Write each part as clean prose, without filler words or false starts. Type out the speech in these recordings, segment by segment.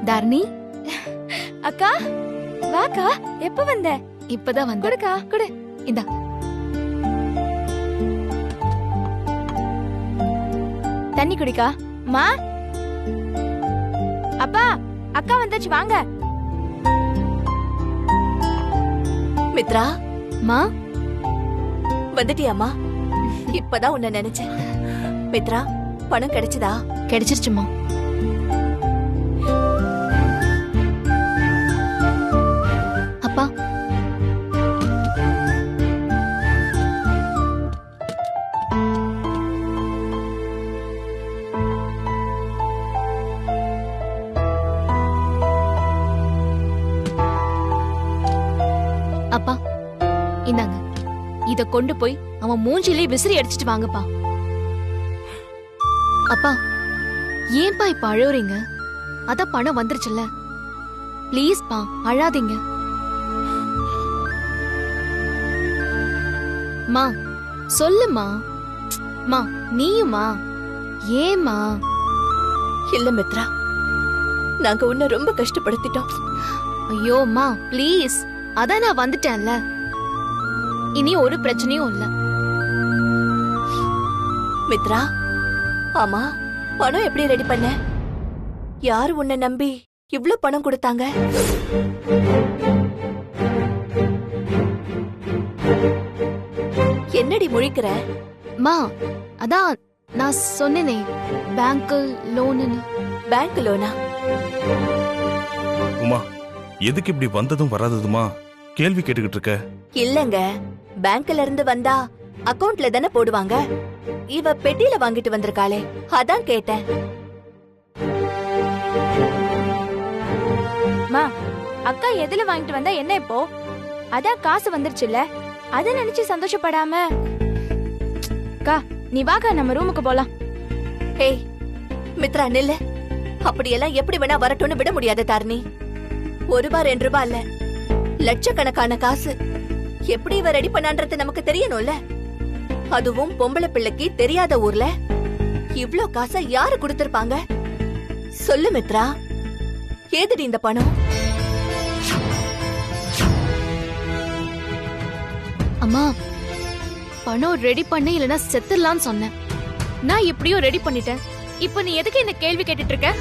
தாரணி, அக்கா வாக்கா. எப்ப வந்த? இப்பதான் வந்து. குடுக்கா குடு. இந்தா. தண்ணி குடிக்கா. மா, அப்பா, அக்கா வந்தாச்சு வாங்க. மித்ரா, மா, வந்துட்டியாமா? இப்பதான் உன்னை நினைச்சேன். மித்ரா, பணம் கிடைச்சதா? கிடைச்சிருச்சுமா. அப்பா, அப்பா இந்தாங்க. இத கொண்டு போய் அவன் மூஞ்சிலே விசிறி அடிச்சிட்டு வாங்கப்பா. அப்பா, ஏன்பா இப்ப அழுவுறீங்க? அதான் பணம் வந்துருச்சுல்ல. ப்ளீஸ் பா, அழாதீங்க. மா சொல்லுமா. மா நீயுமா? ஏமா? இல்ல மித்ரா, நாங்க உன்னை ரொம்ப கஷ்டப்படுத்திட்டோம். ஐயோ மா ப்ளீஸ், அதான் நான் வந்துட்டேன்ல. இனி ஒரு பிரச்சனையும் இல்ல. மித்ரா, ஆமா, பணம் எப்படி ரெடி பண்ண? யாரு உன்னை நம்பி இவ்ளோ பணம் கொடுத்தாங்க? என்னடி முழிக்கிற? மா அதான் நான் சொன்னேனே, பேங்க் லோனுன்னு. பேங்க் லோனா? உமா, எதுக்கு இப்படி வந்ததும் வராததுமா கேள்வி கேட்டுக்கிட்டு இருக்க? இல்லங்க, பேங்க்ல இருந்து வந்தா அக்கவுண்ட்ல தானே போடுவாங்க. இவ பெட்டியில வாங்கிட்டு வந்திருக்காளே, அதான் கேட்டேன். மா, அக்கா எதுல வாங்கிட்டு வந்தா என்ன இப்போ? அதான் காசு வந்துருச்சுல்ல, அத நினைச்சு சந்தோஷப்படாம. அக்கா நீ வாக்கா, நம்ம ரூமுக்கு போலாம். ஏய் மித்ரா, நில்லு. அப்படியெல்லாம் எப்படி வேணா வரட்டும்னு விட முடியாது தாரணி. ₹1 ₹2 இல்ல, லட்சக்கணக்கான காசு. எப்படி இவ ரெடி பண்ணான்றது நமக்கு தெரியணும்ல. அதுவும் பொம்பளை பிள்ளைக்கு தெரியாத ஊர்ல இவ்ளோ காசை யாரு கொடுத்திருப்பாங்க? சொல்லு மித்ரா, ஏதுடி இந்த பணம்? அம்மா, பணம் ரெடி பண்ண இல்லனா செத்துடலாம்னு சொன்னேன். நான் எப்படியோ ரெடி பண்ணிட்டேன். இப்போ நீ எதுக்கு இந்த கேள்வி கேட்டுட்டு இருக்க?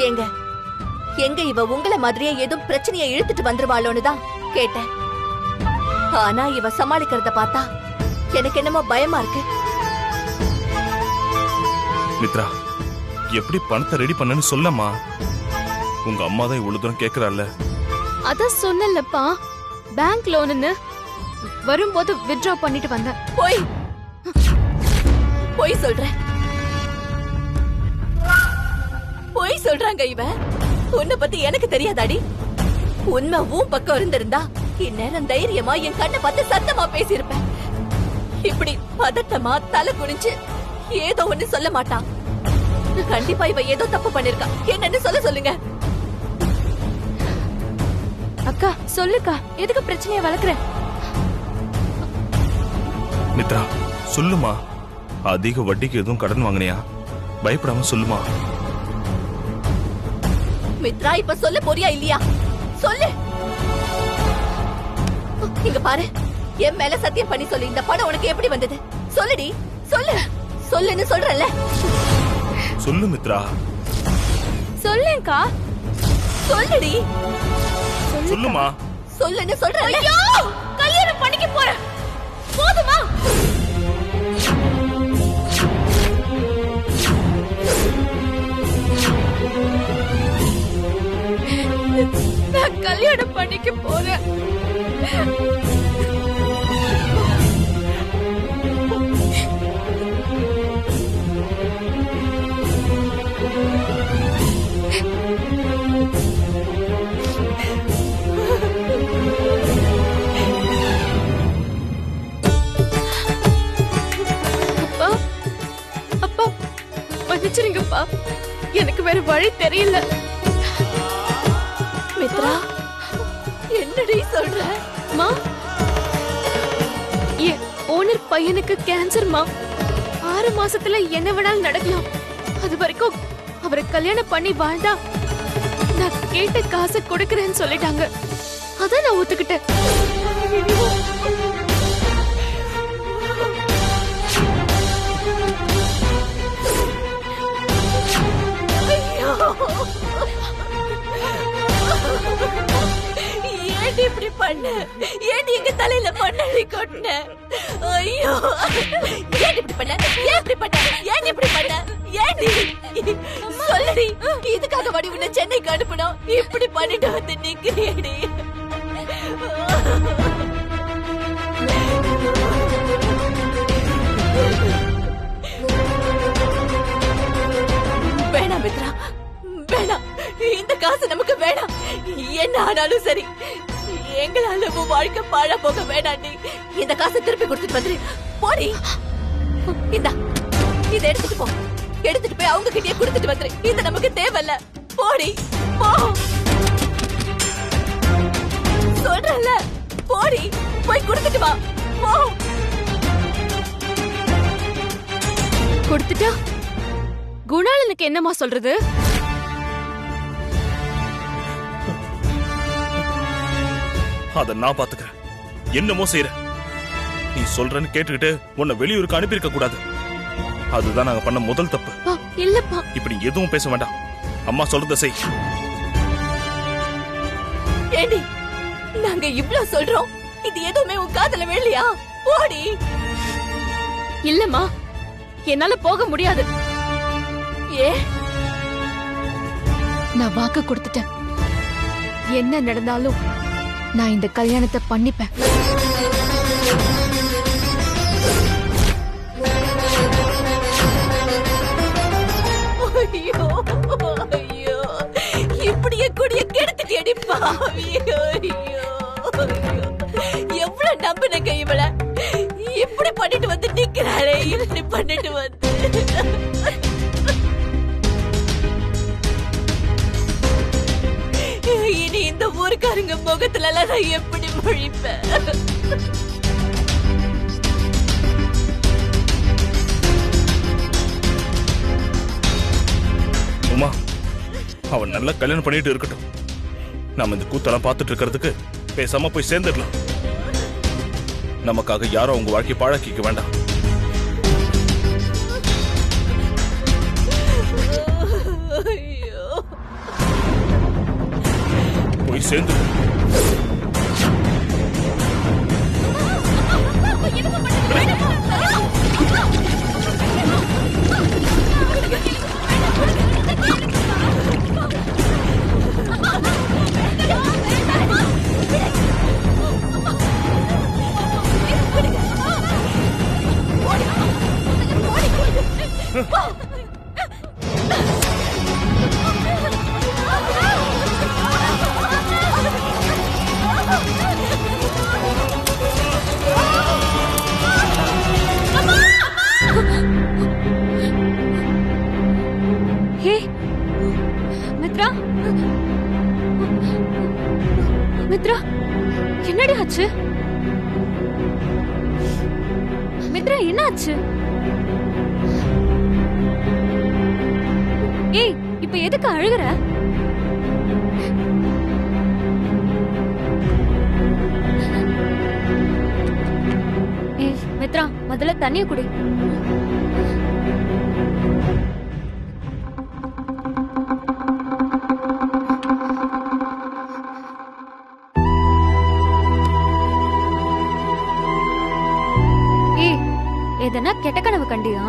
ஏங்க, எங்க இவ உங்களை மாதிரியே ஏதும் பிரச்சனையை இழுத்துட்டு வந்துருவாளோன்னு தான் கேட்டேன். ஆனா இவ சமாளிக்கிறத பார்த்தா எனக்கு என்னமோ பயமா இருக்கு. மித்ரா, எப்படி பணத்தை ரெடி பண்ணன்னு சொல்லம்மா. உங்க அம்மா தான் இவ்வளவு தூரம் கேக்குறாள்ல. அதான் சொன்னேன்லப்பா, பேங்க் லோனுன்னு. வரும்போது வித்ட்ரா பண்ணிட்டு வந்தேன். போய் போய் சொல்ற, போய் சொல்றாங்க இவ. உன்னை பத்தி எனக்கு தெரியாதாடி? உண்மை உன் பக்கம் இருந்திருந்தா இந்நேரம் தைரியமா என் கண்ணை பார்த்து சத்தமா பேசியிருப்பேன். இப்படி பதட்டமா தலை குனிஞ்சு ஏதோ ஒண்ணு சொல்ல மாட்டான். கண்டிப்பா இவ ஏதோ தப்பு பண்ணிருக்கா. என்னன்னு சொல்லுங்க. அக்கா சொல்லுக்கா, எதுக்கு பிரச்சனையை வளர்க்குற? மித்ரா சொல்லுமா, அதிக வட்டிக்கு எதுவும் கடன் வாங்கினியா? பயப்படாம சொல்லுமா. மித்ரா, இப்ப சொல்ல போறியா இல்லையா? சொல்லு. இங்க பாரு, என் மேல சத்தியம் பண்ணி சொல்லு, இந்த பணம் உனக்கு எப்படி வந்தது? சொல்லுடி, சொல்லு. சொல்லுன்னு சொல்றல. சொல்லு மித்ரா. சொல்லேன்க்கா. சொல்லுடி. சொல்லுமா. சொல்லுன்னு சொல்றல. ஐயோ, கல்யாணம் பண்ணிக்க போறேன். போதுமா? நான் கல்யாணம் பண்ணிக்க போறேன். அப்பா, அப்பா மன்னிச்சிருங்கப்பா, எனக்கு வேற வழி தெரியல. மித்ரா, என்னடி சொல்ற? மா, ஓனர் பையனுக்கு கேன்சர்மா. 6 மாசத்துல என்ன வேணாலும் நடக்கலாம். அது வரைக்கும் அவரை கல்யாணம் பண்ணி வாழ்ந்தா நான் கேட்ட காசை கொடுக்கறேன்னு சொல்லிட்டாங்க. அதான் நான் ஒத்துக்கிட்டேன். ஏன் இப்படி பண்ண? ஏன் எங்க தலையில மண்ணள்ளி கொட்டின? ஐயோ, ஏன் இப்படி பண்ண? ஏன் இப்படி பண்ண? ஏன் இப்படி பண்ண? ஏன் நீ சொல்லடி, இதுக்காக வடி உன்னை சென்னைக்கு அனுப்பணும். இப்படி பண்ணிட்டு வந்து நிக்கிறேடி. வேணாம் மித்ரா, வேணாம். இந்த காசு நமக்கு வேணாம். என்ன ஆனாலும் சரி, எங்களால உன் வாழ்க்கை பாழ போக வேண்டாண்டி. இந்த காசை திருப்பி கொடுத்துட்டு வந்துரு. போடி. இந்தா, இத எடுத்துட்டு போ. எடுத்துட்டு போய் அவங்க கிட்டயே கொடுத்துட்டு வந்துரு. இது நமக்கு தேவையில்ல. போடி, போ. சொல்றல, போடி. போய் கொடுத்துட்டு வா. போ. கொடுத்துட்டா குணாளனுக்கு என்னமா சொல்றது? அத நான் பாத்துக்கிறேன். என்னமோ செய்யற. நீ சொல்றன்னு கேட்டுக்கிட்டு உன்னை வெளியூருக்கு அனுப்பியிருக்க கூடாது. அதுதான் நாங்க பண்ண முதல் தப்பு. இல்லப்பா, இப்படி எதுவும் பேச வேண்டாம். அம்மா சொல்றத செய். ஏண்டி, நாங்க இவ்ளோ சொல்றோம், இது எதுவுமே உன் காதுல விழலையா? போடி. இல்லம்மா, என்னால போக முடியாது. ஏ, நான் வாக்கு கொடுத்துட்டேன். என்ன நடந்தாலும் நான் இந்த கல்யாணத்தை பண்ணிப்பேன். ஐயோ, ஐயோ, இப்படியே கூடிய கெடுத்துட்டேடி பாவி. ஐயோ, ஐயோ, எவ்வளவு நம்பினங்க இவள. இப்படி பண்ணிட்டு வந்து நிக்கிறாளே, இப்படி பண்ணிட்டு வந்து. இனி இந்த ஊருக்காரங்க முகத்துல எல்லாம் நான் எப்படி முழிப்பேன்? உமா, அவன் நல்லா கல்யாணம் பண்ணிட்டு இருக்கட்டும். நாம இந்த கூத்தெல்லாம் பார்த்துட்டு இருக்கிறதுக்கு பேசாம போய் சேர்ந்துடலாம். நமக்காக யாரும் அவங்க வாழ்க்கையை பாழாக்கிக்க வேண்டாம். போய் சேர்ந்து மித்ரா, என்னடி ஆச்சு? மித்ரா, என்ன ஆச்சு? ஏய், இப்ப எதுக்கு அழுகுற? ஏய் மித்ரா, முதல்ல தண்ணிய குடி. எதனா கெட்ட கனவு கண்டியா?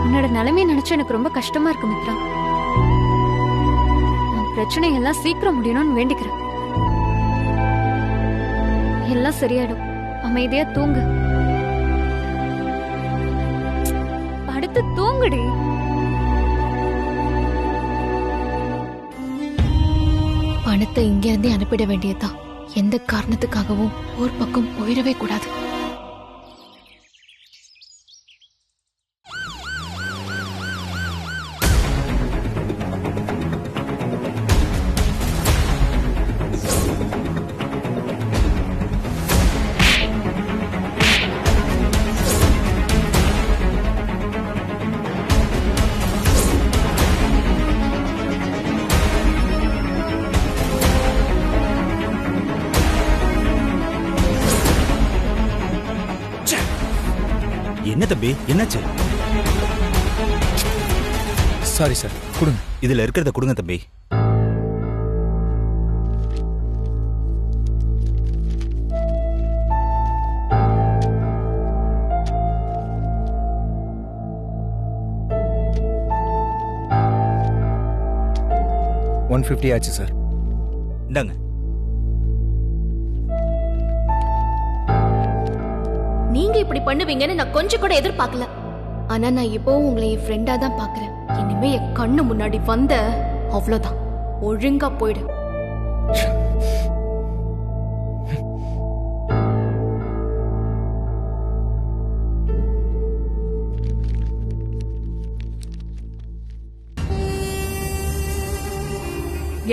உன்னோட நிலைமையை நினைச்சு எனக்கு ரொம்ப கஷ்டமா இருக்கு மித்ரா. உன் பிரச்சனை எல்லாம் சீக்கிரம் முடியணும்னு வேண்டிக்கிறேன். எல்லாம் சரியாயிடும். அமைதியா தூங்கு. படுத்து தூங்குடி. பணத்தை இங்க இருந்தே அனுப்பிட வேண்டியதுதான். எந்த காரணத்துக்காகவும் ஒரு பக்கம் போயிடவே கூடாது. என்ன தம்பி, என்னாச்சு? சாரி சார், கொடுங்க. இதுல இருக்கிறத கொடுங்க தம்பி. $150 ஆச்சு சார். இந்தாங்க. நீங்க இப்படி பண்ணுவீங்கன்னு நான் கொஞ்சம் கூட எதிர்பார்க்கல. ஆனா நான் இப்போவும் உங்களை என் ஃப்ரெண்டா தான் பாக்குறேன். இனிமே என் கண்ணு முன்னாடி வந்த அவ்வளவுதான், ஒழுங்கா போயிடு.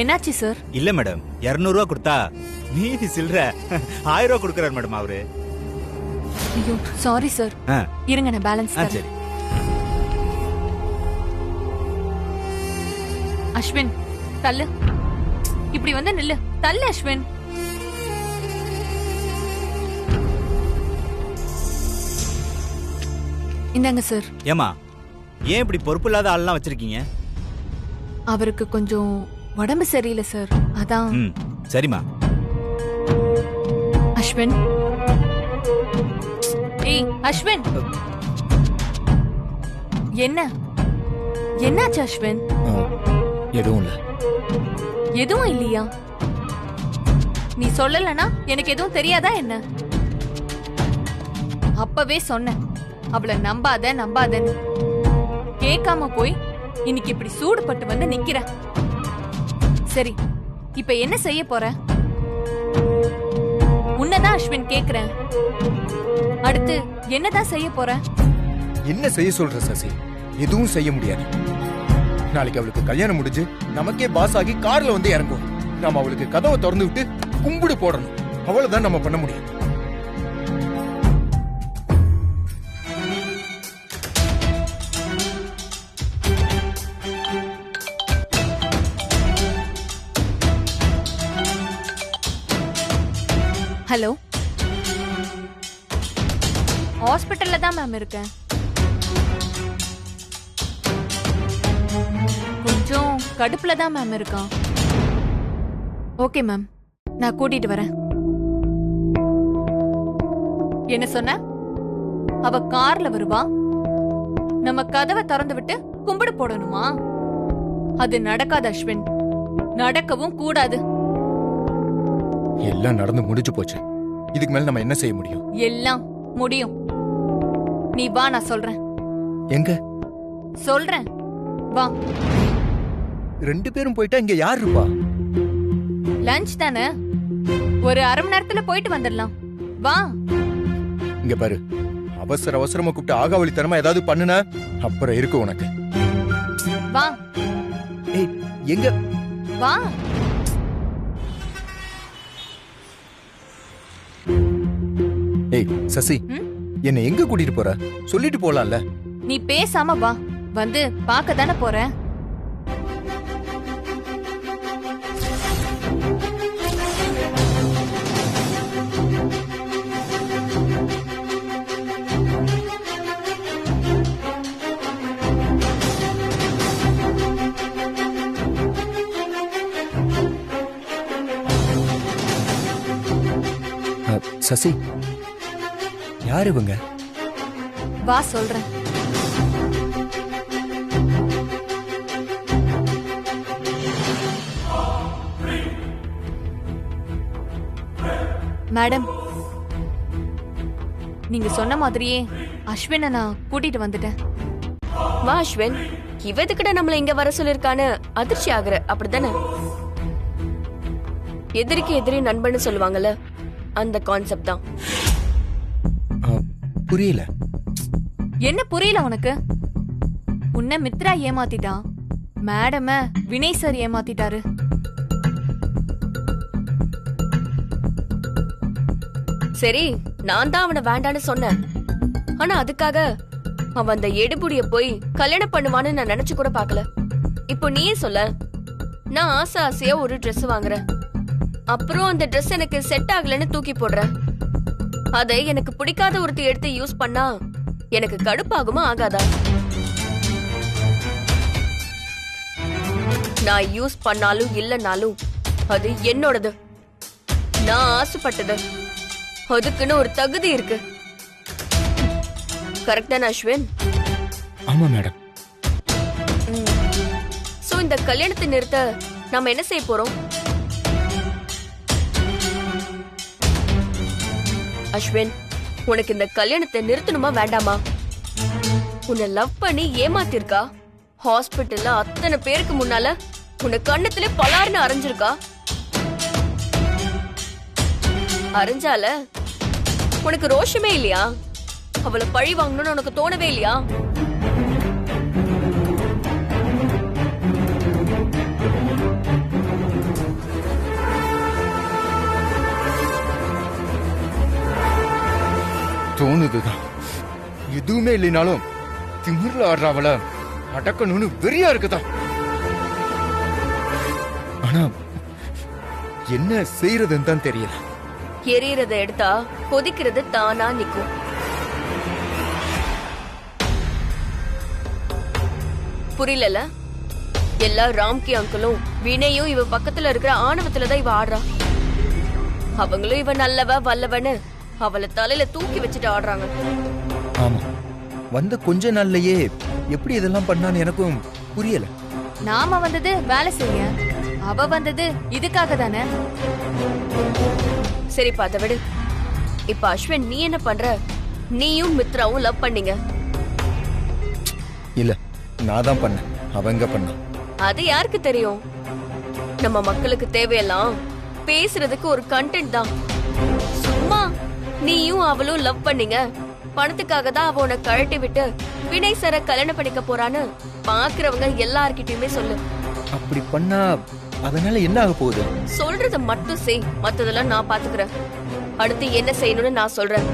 என்னாச்சு சார்? இல்ல மேடம், 200 ரூபா கொடுத்தா மீதி சில்லற 1000 ரூபா கொடுக்கறாரு மேடம் அவரு. ஐயோ சாரி சார். இருங்க நான் பேலன்ஸ் தரேன். சரி. அஸ்வின் தள்ளு, இப்படி வந்து நில்லு. தள்ளு அஸ்வின். இந்தாங்க சார். ஏமா, ஏன் இப்படி பொறுப்பு இல்லாத ஆள்லாம் வச்சிருக்கீங்க? அவருக்கு கொஞ்சம் உடம்பு சரியில்லை சார், அதான். சரிம்மா. அஸ்வின், ஏய் அஸ்வின், என்ன என்னாச்சு அஸ்வின்? எதுவும் இல்ல. எதுவும் இல்லையா? நீ சொல்லலனா எனக்கு எதுவும் தெரியாதா என்ன? அப்பவே சொன்னேன் அவளை நம்பாதன்னு. கேட்காம போய் இன்னைக்கு இப்படி சூடுபட்டு வந்து நிக்கிற. சரி, இப்ப என்ன செய்ய போற? உன்னதான் அஸ்வின் கேக்குறேன். அடுத்து என்னதான் செய்ய போற? என்ன செய்ய சொல்ற சசி? எதுவும் செய்ய முடியாது. நாளைக்கு அவளுக்கு கல்யாணம் முடிஞ்சு நமக்கே பாஸ் ஆகி கார்ல வந்து இறங்குவோம். நாம அவளுக்கு கதவை திறந்து விட்டு கும்பிடு போடணும். அவ்வளவுதான் நம்ம பண்ண முடியும். ஹலோ, ஹாஸ்பிட்டல்ல தான் மேம் இருக்கேன். கொஞ்சம் கடுப்புல தான் மேம் இருக்கான். ஓகே மேம், நான் கூட்டிட்டு வரேன். என்ன சொன்ன? அவ கார்ல வருவா, நம்ம கதவை திறந்து விட்டு கும்பிடு போடணுமா? அது நடக்காது அஸ்வின், நடக்கவும் கூடாது. எல்லாம் நடந்து முடிஞ்சு போச்சு. இதுக்கு மேல நம்ம என்ன செய்ய முடியும்? எல்லாம் முடியும். நீ வா, நான் சொல்றேன். எங்க? சொல்றேன், வா. 2 பேரும் போயிட்டா இங்க யார் இருப்பா? லஞ்ச் தானே, ஒரு அரை மணி நேரத்துல போயிட்டு வந்துடலாம். வா. இங்க பாரு, அவசரமா கூப்பிட்டு ஆகாவளித்தனமா ஏதாவது பண்ணுன அப்புறம் இருக்கு உனக்கு. வா. ஏய், எங்க? வா. ஏய் சசி, என்ன எங்க கூட்டிட்டு போற? சொல்லிட்டு போலாம்ல. நீ பேசாம வா, வந்து பார்க்க தானே போற. சசி, யார் இவங்க? வா சொல்றேன். மேடம், நீங்க சொன்ன மாதிரியே அஸ்வினை நான் கூட்டிட்டு வந்துட்டேன். வா அஸ்வின், இவதுக்கிட்ட நம்மள இங்க வர சொல்லிருக்கான்னு அதிர்ச்சி ஆகுற, அப்படித்தானே? எதிரிக்கு எதிரி நண்பன்னு சொல்லுவாங்கல்ல, அந்த கான்செப்ட் தான். புரியல. என்ன புரியல உனக்கு? உன்னை மித்ரா ஏமாத்திட்டான், மேடம வினய் சார் ஏமாத்திட்டாரு. சரி, நான் தான் அவனை வேண்டான்னு சொன்னேன். ஆனா அதுக்காக அவன் அந்த எடுபுடிய போய் கல்யாணம் பண்ணுவான்னு நான் நினைச்சு கூட பாக்கல. இப்போ நீயே சொல்ல, நான் ஆசையா ஒரு Dress வாங்குறேன், அப்புறம் அந்த Dress எனக்கு செட் ஆகலன்னு தூக்கி போடுறேன். அதை எனக்கு பிடிக்காத ஒருத்தி எடுத்து யூஸ் பண்ணா எனக்கு கடுப்பாகுமா ஆகாதா? நான் யூஸ் பண்ணாலும் இல்லனாலும் அது என்னோடது. நான் ஆசைப்பட்டது. அதுக்குன்னு ஒரு தகுதி இருக்கு. கரெக்டா அஸ்வின்? ஆமா மேடம். சோ இந்த கல்யாணத்தை நிறுத்த நாம என்ன செய்ய போறோம்? அஸ்வின், உனக்கு இந்த கல்யாணத்தை நிறுத்தணுமா வேண்டாமா? உன்னை லவ் பண்ணி ஏமாத்திருக்கா? ஹாஸ்பிட்டல்ல அத்தனை பேருக்கு முன்னால உன்னை கண்ணத்திலே பலார்னு அரைஞ்சிருக்கா? அரைஞ்சால உனக்கு ரோஷமே இல்லையா? அவளை பழி வாங்கணும்னு உனக்கு தோணவே இல்லையா? தோணுதுதான். எதுவுமே இல்லைனாலும் திமிர்ல ஆடுறவள அடக்கணும்னு வெறியா இருக்குதான். ஆனா என்ன செய்யறதுன்னு தான் தெரியல. எரியறத எடுத்தா கொதிக்கிறது தானா நிக்கும். புரியல? எல்லா ராம்கி அங்கிளும் வினையும் இவ பக்கத்துல இருக்கிற ஆணவத்துலதான் இவ ஆடுறா. அவங்களும் இவ நல்லவ வல்லவன்னு அவளை தலையில தூக்கி வச்சுட்டு ஆடுறாங்க. ஆமா, வந்த கொஞ்ச நாள்லயே எப்படி இதெல்லாம் பண்ணான்னு எனக்கும் புரியல. நாம வந்தது வேலை செய்ய, அவ வந்தது இதுக்காக தானே. சரி பாத்த விடு. இப்ப அஸ்வின், நீ என்ன பண்ற? நீயும் மித்ராவும் லவ் பண்ணீங்க. இல்ல, நான் தான் பண்ணேன். அவங்க பண்ண. அது யாருக்கு தெரியும்? நம்ம மக்களுக்கு தேவையெல்லாம் பேசுறதுக்கு ஒரு கண்டென்ட் தான். சும்மா நீயும் அவளும் லவ் பண்ணீங்க, பணத்துக்காக தான் அவ உன்னை கழட்டி விட்டு வினய் சார கல்யாணம் பண்ணிக்க போறான்னு பாக்குறவங்க எல்லார்கிட்டயுமே சொல்லு. அப்படி பண்ணா அதனால என்ன ஆக போகுது? சொல்றத மட்டும் செய், மத்ததெல்லாம் நான் பாத்துக்கிறேன். அடுத்து என்ன செய்யணும்னு நான் சொல்றேன்.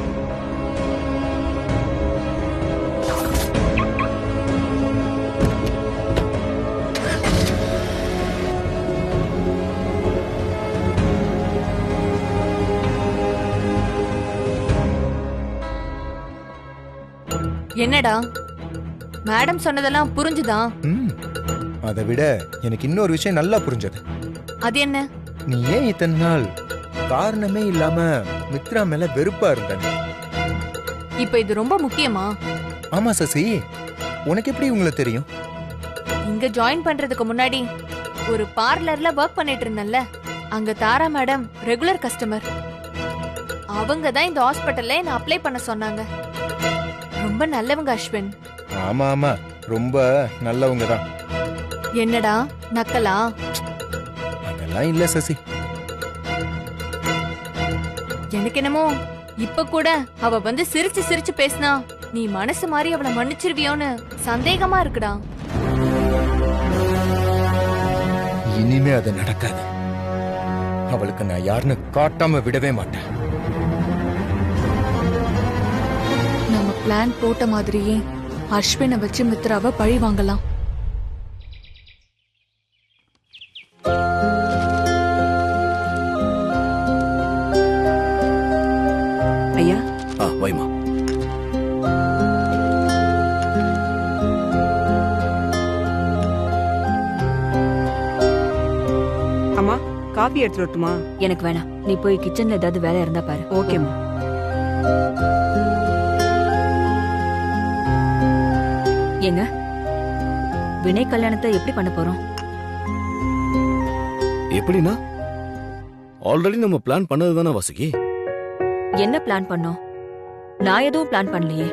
என்னடா மேடம் சொன்னதெல்லாம் புரிஞ்சுதா? அதை விட எனக்கு இன்னொரு விஷயம் நல்லா புரிஞ்சது. அது என்ன? நீ ஏன் இத்தனை நாள் காரணமே இல்லாம மித்ரா மேல வெறுப்பா இருந்த? இப்ப இது ரொம்ப முக்கியமா? ஆமா சசி, உனக்கு எப்படி உங்களை தெரியும்? இங்க ஜாயின் பண்றதுக்கு முன்னாடி ஒரு பார்லர்ல ஒர்க் பண்ணிட்டு இருந்தேன்ல, அங்க தாரா மேடம் ரெகுலர் கஸ்டமர். அவங்க தான் இந்த ஹாஸ்பிட்டல்ல என்ன அப்ளை பண்ண சொன்னாங்க. ரொம்ப நல்லவங்க அஸ்வின். ஆமா ஆமா, ரொம்ப நல்லவங்க தான். என்னடா நக்கலா? அதெல்லாம் இல்ல சசி. எனக்கு என்னமோ இப்ப கூட அவ வந்து சிரிச்சு சிரிச்சு பேசினா நீ மனசு மாறி அவளை மன்னிச்சிருவியோன்னு சந்தேகமா இருக்குடா. இனிமே அது நடக்காது. அவளுக்கு நான் யாருன்னு காட்டாம விடவே மாட்டேன். நம்ம பிளான் போட்ட மாதிரியே அஸ்வினை வச்சு மித்ராவை பழி வாங்கலாம். ஐயா. வைமா. அம்மா, காபி எடுத்துட்டு வரட்டுமா? எனக்கு வேணாம். நீ போய் கிச்சன்ல ஏதாவது வேலை இருந்தா பாரு. ஓகேம்மா. ஏங்க, வினய் கல்யாணத்தை எப்படி பண்ண போறோம்? எப்படின்னா, ஆல்ரெடி நம்ம பிளான் பண்ணது தானே வாசுகி. என்ன பிளான் பண்ணோம்? நான் எதுவும் பிளான் பண்ணலையே.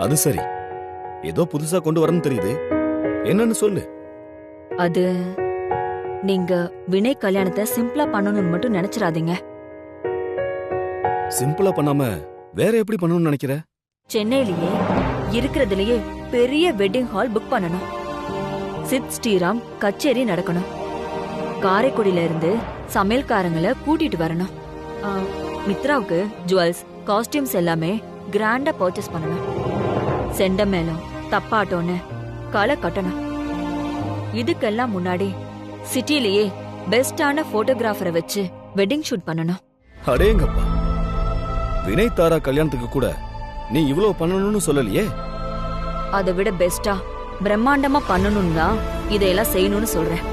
அது சரி, ஏதோ புதுசா கொண்டு வரணும்னு தெரியுது. என்னன்னு சொல்லு. அது நீங்க வினய் கல்யாணத்தை சிம்பிளா பண்ணணும்னு மட்டும் நினைச்சிடாதீங்க. சிம்பிளா பண்ணாம வேற எப்படி பண்ணணும்னு நினைக்கிற? சென்னையிலேயே இருக்கிறதுலயே பெரிய வெட்டிங் ஹால் புக் பண்ணணும். சித் ஸ்ரீராம் கச்சேரி நடக்கணும். காரைக்குடியில இருந்து சமையல்காரங்களை கூட்டிட்டு வரணும். மித்ராவுக்கு ஜுவல்ஸ், காஸ்டியூம்ஸ் எல்லாமே கிராண்டா பர்ச்சேஸ் பண்ணணும். செண்டமேளம், தப்பாட்டோன்னு களை கட்டணும். இதுக்கெல்லாம் முன்னாடி சிட்டிலேயே பெஸ்டான போட்டோகிராஃபரை வச்சு வெட்டிங் ஷூட் பண்ணணும். அடேங்கப்பா, வினய் தாரா கல்யாணத்துக்கு கூட நீ இவ்வளவு பண்ணணும்னு சொல்லலையே. அதை விட பெஸ்டா பிரம்மாண்டமா பண்ணணும் தான் இதையெல்லாம் செய்யணும்னு சொல்றேன்.